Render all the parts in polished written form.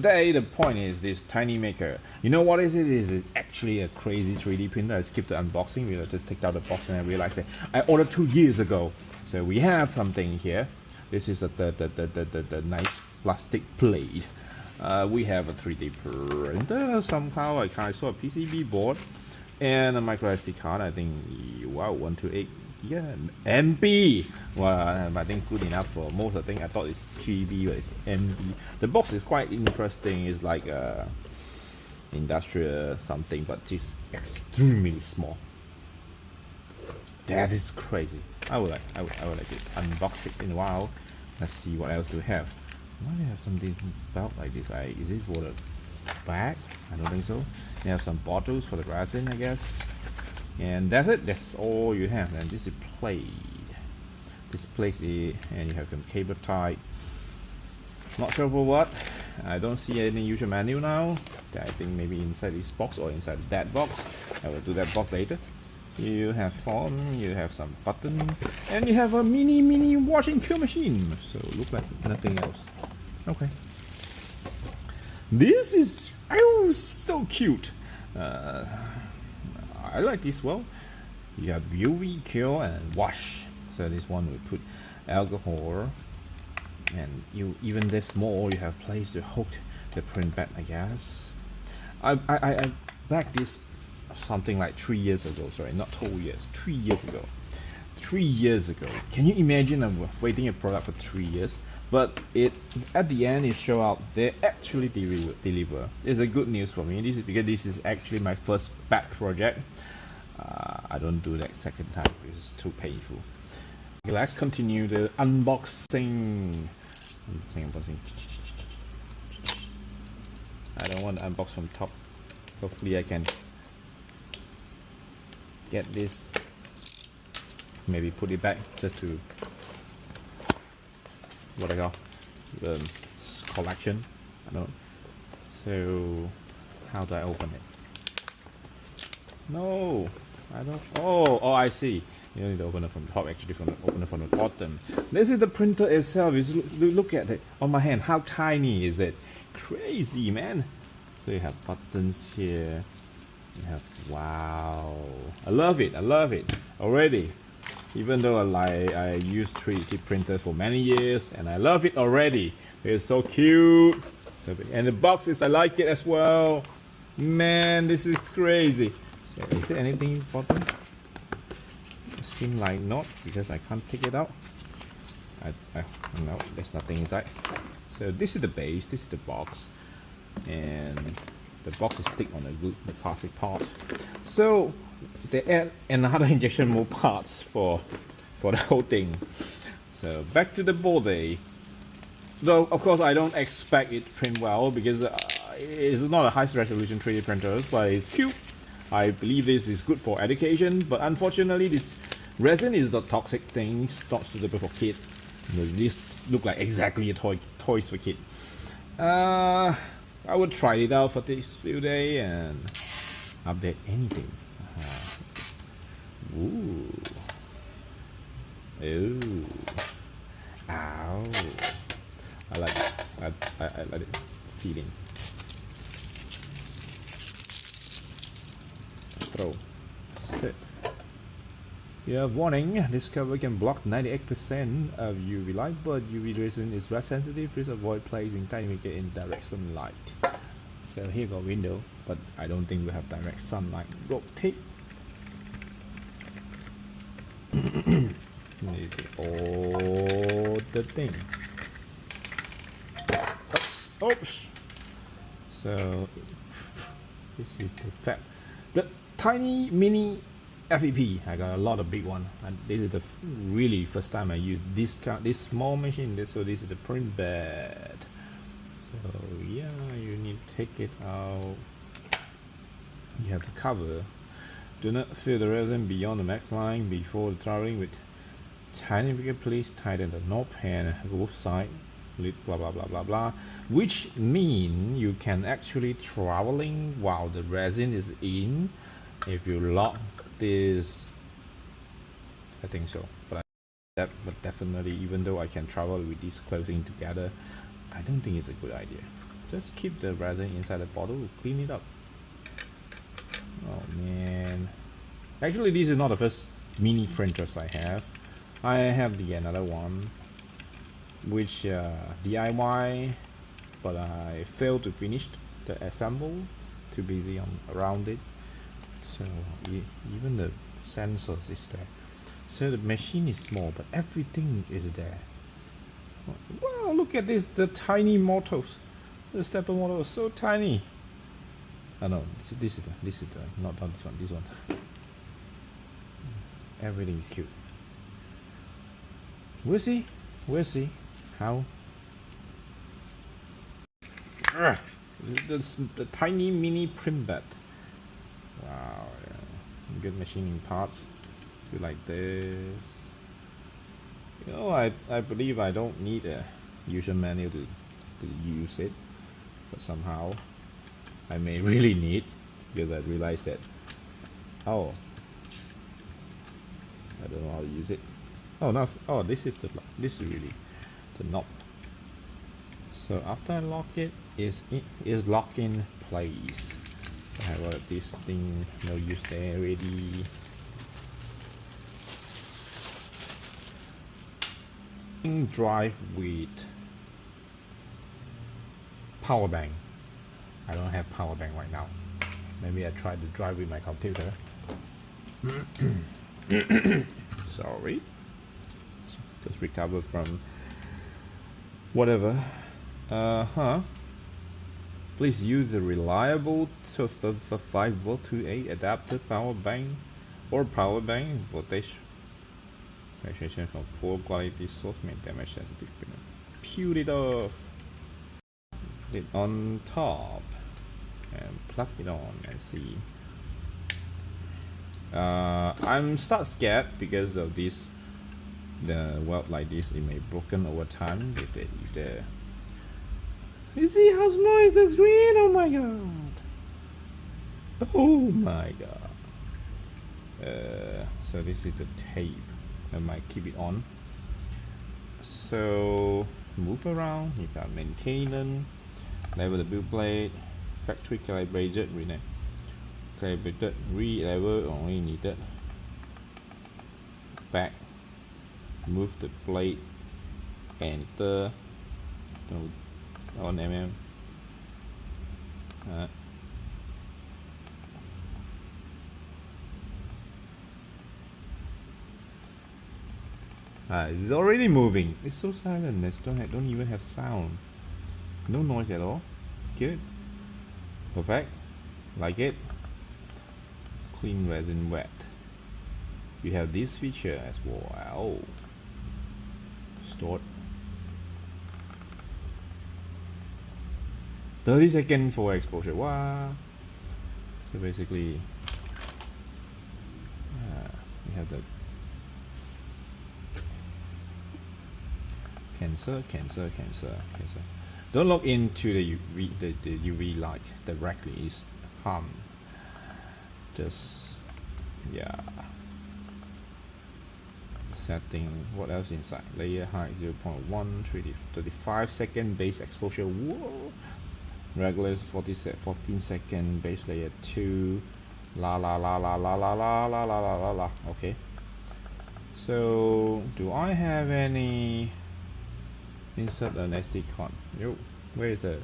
today the point is this tiny maker. You know what is it? It's actually a crazy 3D printer. I skipped the unboxing. We'll just take out the box and I realized that I ordered 2 years ago. So we have something here. This is the nice plastic plate. We have a 3D printer somehow. I saw a PCB board and a micro SD card. I think, wow, 128, yeah, MB. Well, I think good enough for most. I think I thought it's GB, but it's MB. The box is quite interesting. It's like industrial something, but it's extremely small. That is crazy. I would like to unbox it in a while. Let's see what else we have. Why do you have something belt like this? Is it for the bag? I don't think so. You have some bottles for the resin, I guess. And that's it. That's all you have. And this is plate. This plate is, and you have some cable tie. Not sure for what. I don't see any user manual now. I think maybe inside this box or inside that box. I will do that box later. You have phone, you have some button, and you have a mini washing cube machine. So look like nothing else. Okay. This is so cute. I like this. Well, you have UV cure and wash. So this one we put alcohol, and even this small you have place to hook the print back, I guess. I back this something like 3 years ago. Sorry, not 2 years. 3 years ago. 3 years ago. Can you imagine I'm waiting a product for 3 years? But it at the end it show out they actually deliver. It's a good news for me. This is because this is actually my first back project. I don't do that second time because it's too painful. Okay, let's continue the unboxing. I don't want to unbox from top. Hopefully I can get this, maybe put it back just to what I call collection. I don't know. So how do I open it? No, I don't. Oh, I see. You don't need to open it from the top. Actually, open it from the bottom. This is the printer itself. Look at it on my hand. How tiny is it? Crazy, man. So you have buttons here. You have, wow, I love it already. Even though I used 3D printer for many years and I love it already. It's so cute. And the boxes, I like it as well. Man, this is crazy. So, is there anything important? It seems like not, because I can't take it out. No, there's nothing inside. So this is the base, this is the box, and the box is thick on the plastic part. So they add another injection mold parts for the whole thing. So back to the body. Though of course I don't expect it to print well because it's not a high resolution 3D printer, but it's cute. I believe this is good for education, but unfortunately this resin is the toxic thing. It's not suitable for kids. This look like exactly a toys for kids. I would try it out for this few days and update anything. Ooh. Ooh. Ow. I like it. I like it feeling. Throw. Sit. You have warning. This cover can block 98% of UV light, but UV resin is less sensitive. Please avoid placing tiny maker in direct sunlight. So here go window, but I don't think we have direct sunlight. Rotate. All the thing. Oops. So this is the tiny mini FEP. I got a lot of big one, and this is the really first time I use this small machine. So this is the print bed. So yeah, you need to take it out. You have to cover. Do not fill the resin beyond the max line before traveling with tiny maker. Please tighten the knob and both sides. Blah blah blah blah blah, which mean you can actually traveling while the resin is in. If you lock this, I think so, but definitely, even though I can travel with these closing together, I don't think it's a good idea. just keep the resin inside the bottle, clean it up. Oh man, actually this is not the first mini printers I have. I have another one which DIY, but I failed to finish the assemble, too busy around it. So even the sensors is there. So the machine is small, but everything is there. Wow, look at this, the tiny motors. The stepper motor is so tiny. Oh no, this is the not this one. Everything is cute. We'll see how. The tiny mini print bed. Wow, yeah. Good machining parts. Do like this. You know, I believe I don't need a user manual to use it, but somehow I may really need, because I realized that, oh, I don't know how to use it. Oh no! Oh, this is really the knob. So after I lock it, is locked in place. I have this thing, no use there already. Drive with power bank. I don't have power bank right now. Maybe I try to drive with my computer. Sorry. Just recover from whatever. Please use a reliable 5V to 8 adapter power bank or power bank voltage. From poor quality source may damage sensitive pin. Peel it off. Put it on top and plug it on and see. I'm start scared because of this. The weld like this, it may broken over time if the. You see how small is the screen? Oh my god! Oh my god! So this is the tape. I might keep it on. So move around. You got maintenance, level the build plate, factory calibrated, calibrated, re-level only needed. Back. Move the plate. Enter. 1 mm. It's already moving. It's so silent. Don't even have sound. No noise at all. Good. Perfect. Like it. Clean resin wet. You have this feature as well. Stored. 30 seconds for exposure. Wow. So basically, we have the cancel. Don't look into the UV light directly. It's harm. Just setting. What else inside? Layer height 0.1, 35 second base exposure. Whoa. Regular 14 second base layer 2. La. Okay. So do I have any? Insert an SD card. Yo, where is it?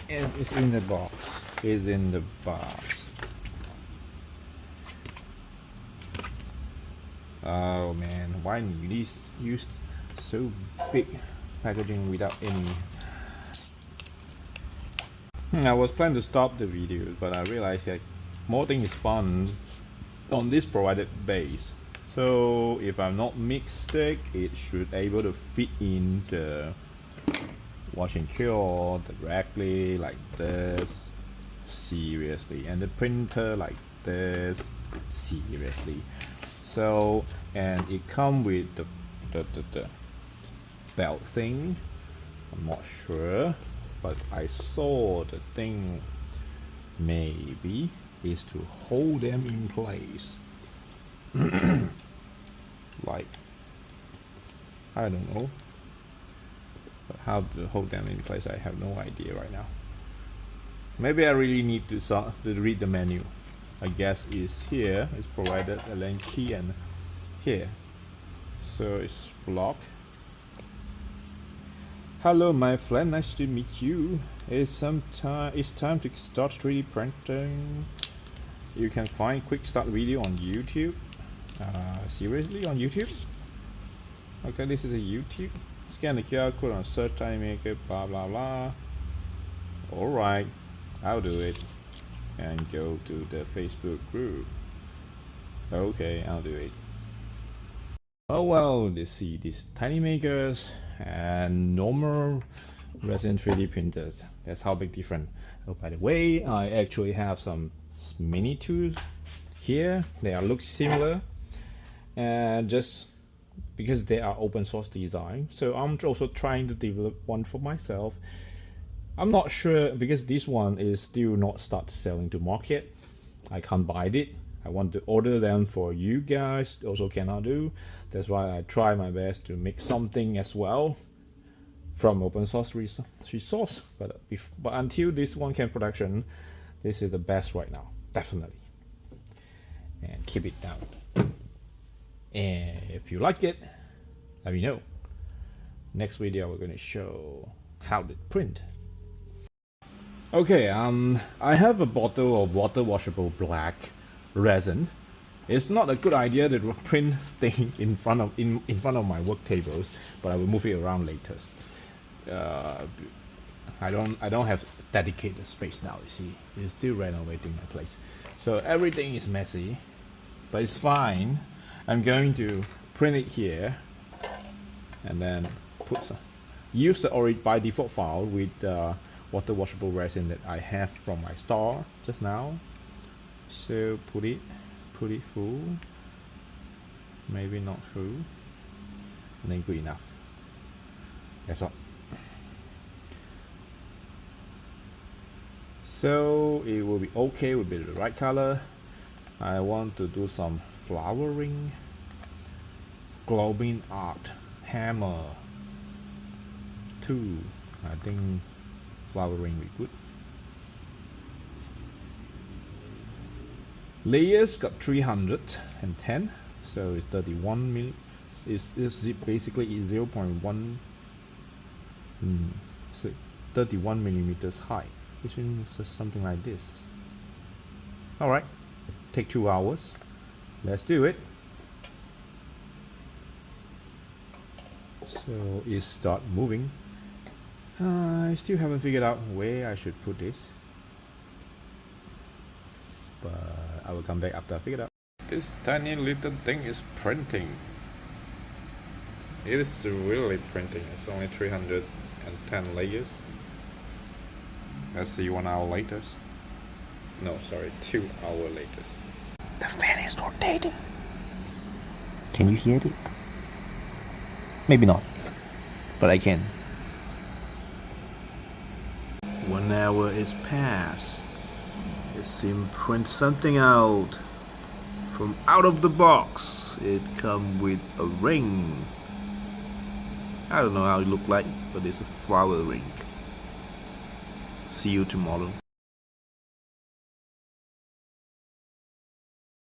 It's in the box. It's in the box. Oh man, why you used so big packaging without any? I was planning to stop the video, but I realized that modding is fun on this provided base. So if I'm not mistaken, it should able to fit in the wash and cure directly like this. Seriously, and the printer like this. Seriously. So, and it come with the belt thing. I'm not sure, but I saw the thing maybe is to hold them in place. Like, I don't know, but how to hold them in place, I have no idea right now. Maybe I really need to read the menu. I guess is here, it's provided a lane key and here. So it's block. Hello my friend, nice to meet you. It's time to start 3D printing. You can find quick start video on YouTube. Seriously, on YouTube? Okay, this is a YouTube. Scan the QR code on search time maker, blah blah blah. Alright, I'll do it. And go to the Facebook group. Okay, I'll do it. Oh well, let's see these tiny makers and normal resin 3D printers. That's how big different. Oh, by the way, I actually have some mini tools here. They are look similar, and just because they are open source design, so I'm also trying to develop one for myself. I'm not sure because this one is still not start selling to market. I can't buy it. I want to order them for you guys, also cannot do. That's why I try my best to make something as well from open source resource. But until this one can production, this is the best right now, definitely. And keep it down. And if you like it, let me know. Next video we're going to show how to print. Okay, I have a bottle of water washable black resin. It's not a good idea to print thing in front of my work tables, but I will move it around later. I don't have dedicated space now. You see, it's still renovating my place, so everything is messy, but it's fine. I'm going to print it here, and then use the by default file with water washable resin that I have from my store just now. So put it full, maybe not full, and then good enough. That's all. So it will be okay, will be the right color. I want to do some flowering, glowing art, hammer, two. I think flowering will be good. Layers got 310, so it's 31 mil. It's basically 0.1, so 31 millimeters high, which means something like this. All right, take 2 hours. Let's do it. So it start moving. I still haven't figured out where I should put this, but I will come back after I figure it out. This tiny little thing is printing. It is really printing. It's only 310 layers. Let's see 1 hour later. No, sorry, 2 hours later. The fan is rotating. Can you hear it? Maybe not, but I can. 1 hour is past. It seems print something out from out of the box. It come with a ring. I don't know how it look like, but it's a flower ring. See you tomorrow.